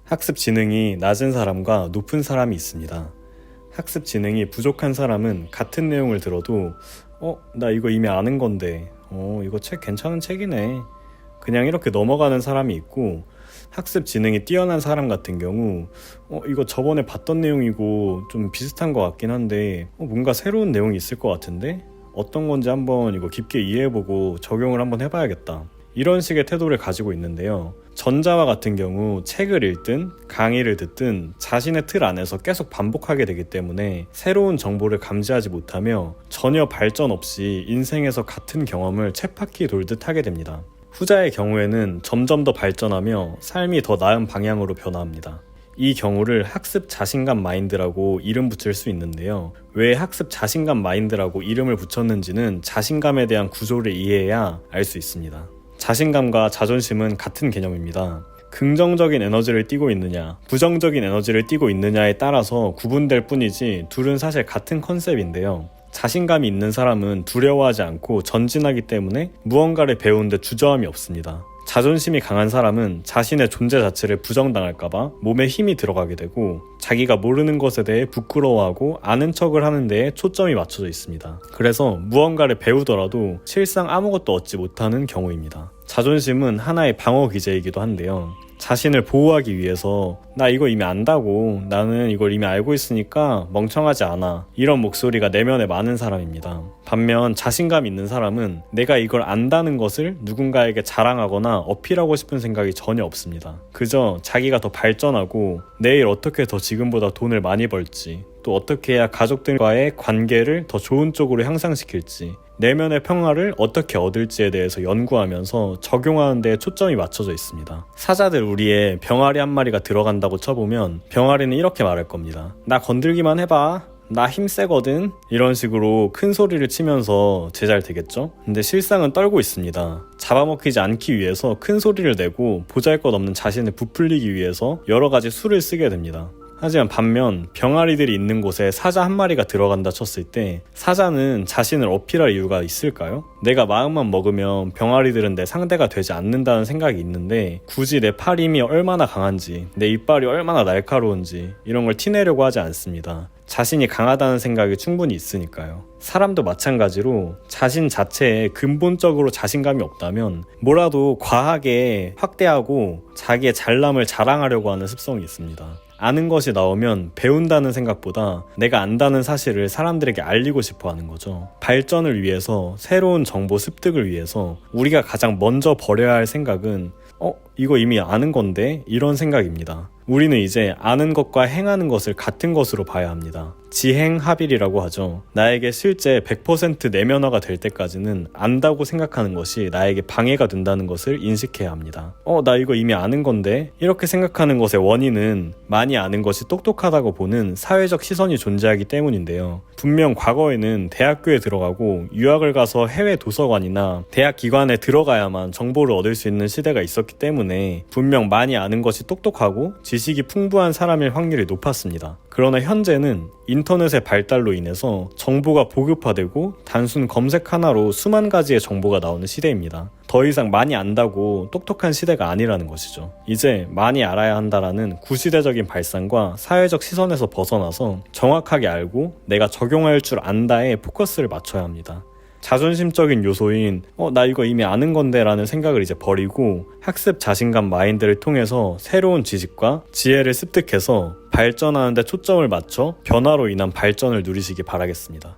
학습 지능이 낮은 사람과 높은 사람이 있습니다. 학습 지능이 부족한 사람은 같은 내용을 들어도 나 이거 이미 아는 건데 이거 책 괜찮은 책이네, 그냥 이렇게 넘어가는 사람이 있고, 학습 지능이 뛰어난 사람 같은 경우 이거 저번에 봤던 내용이고 좀 비슷한 것 같긴 한데 뭔가 새로운 내용이 있을 것 같은데 어떤 건지 한번 이거 깊게 이해해보고 적용을 한번 해봐야겠다, 이런 식의 태도를 가지고 있는데요. 전자와 같은 경우 책을 읽든 강의를 듣든 자신의 틀 안에서 계속 반복하게 되기 때문에 새로운 정보를 감지하지 못하며 전혀 발전 없이 인생에서 같은 경험을 쳇바퀴 돌듯 하게 됩니다. 후자의 경우에는 점점 더 발전하며 삶이 더 나은 방향으로 변화합니다. 이 경우를 학습 자신감 마인드라고 이름 붙일 수 있는데요. 왜 학습 자신감 마인드라고 이름을 붙였는지는 자신감에 대한 구조를 이해해야 알 수 있습니다. 자신감과 자존심은 같은 개념입니다. 긍정적인 에너지를 띠고 있느냐, 부정적인 에너지를 띠고 있느냐에 따라서 구분될 뿐이지 둘은 사실 같은 컨셉인데요. 자신감이 있는 사람은 두려워하지 않고 전진하기 때문에 무언가를 배우는데 주저함이 없습니다. 자존심이 강한 사람은 자신의 존재 자체를 부정당할까봐 몸에 힘이 들어가게 되고 자기가 모르는 것에 대해 부끄러워하고 아는 척을 하는 데에 초점이 맞춰져 있습니다. 그래서 무언가를 배우더라도 실상 아무것도 얻지 못하는 경우입니다. 자존심은 하나의 방어 기제이기도 한데요. 자신을 보호하기 위해서 나 이거 이미 안다고, 나는 이걸 이미 알고 있으니까 멍청하지 않아, 이런 목소리가 내면에 많은 사람입니다. 반면 자신감 있는 사람은 내가 이걸 안다는 것을 누군가에게 자랑하거나 어필하고 싶은 생각이 전혀 없습니다. 그저 자기가 더 발전하고 내일 어떻게 더 지금보다 돈을 많이 벌지, 또 어떻게 해야 가족들과의 관계를 더 좋은 쪽으로 향상시킬지, 내면의 평화를 어떻게 얻을지에 대해서 연구하면서 적용하는 데 초점이 맞춰져 있습니다. 사자들 우리에 병아리 한 마리가 들어간다고 쳐보면 병아리는 이렇게 말할 겁니다. 나 건들기만 해봐, 나 힘 세거든, 이런 식으로 큰 소리를 치면서 제잘 되겠죠? 근데 실상은 떨고 있습니다. 잡아먹히지 않기 위해서 큰 소리를 내고 보잘것없는 자신을 부풀리기 위해서 여러 가지 수를 쓰게 됩니다. 하지만 반면 병아리들이 있는 곳에 사자 한 마리가 들어간다 쳤을 때 사자는 자신을 어필할 이유가 있을까요? 내가 마음만 먹으면 병아리들은 내 상대가 되지 않는다는 생각이 있는데 굳이 내 팔 힘이 얼마나 강한지, 내 이빨이 얼마나 날카로운지 이런 걸 티내려고 하지 않습니다. 자신이 강하다는 생각이 충분히 있으니까요. 사람도 마찬가지로 자신 자체에 근본적으로 자신감이 없다면 뭐라도 과하게 확대하고 자기의 잘남을 자랑하려고 하는 습성이 있습니다. 아는 것이 나오면 배운다는 생각보다 내가 안다는 사실을 사람들에게 알리고 싶어 하는 거죠. 발전을 위해서, 새로운 정보 습득을 위해서 우리가 가장 먼저 버려야 할 생각은 이거 이미 아는 건데, 이런 생각입니다. 우리는 이제 아는 것과 행하는 것을 같은 것으로 봐야 합니다. 지행합일이라고 하죠. 나에게 실제 100% 내면화가 될 때까지는 안다고 생각하는 것이 나에게 방해가 된다는 것을 인식해야 합니다. 나 이거 이미 아는 건데, 이렇게 생각하는 것의 원인은 많이 아는 것이 똑똑하다고 보는 사회적 시선이 존재하기 때문인데요. 분명 과거에는 대학교에 들어가고 유학을 가서 해외 도서관이나 대학 기관에 들어가야만 정보를 얻을 수 있는 시대가 있었기 때문에 분명 많이 아는 것이 똑똑하고 지식이 풍부한 사람일 확률이 높았습니다. 그러나 현재는 인터넷의 발달로 인해서 정보가 보급화되고 단순 검색 하나로 수만 가지의 정보가 나오는 시대입니다. 더 이상 많이 안다고 똑똑한 시대가 아니라는 것이죠. 이제 많이 알아야 한다라는 구시대적인 발상과 사회적 시선에서 벗어나서 정확하게 알고 내가 적용할 줄 안다에 포커스를 맞춰야 합니다. 자존심적인 요소인 나 이거 이미 아는 건데 라는 생각을 이제 버리고 학습 자신감 마인드를 통해서 새로운 지식과 지혜를 습득해서 발전하는 데 초점을 맞춰 변화로 인한 발전을 누리시기 바라겠습니다.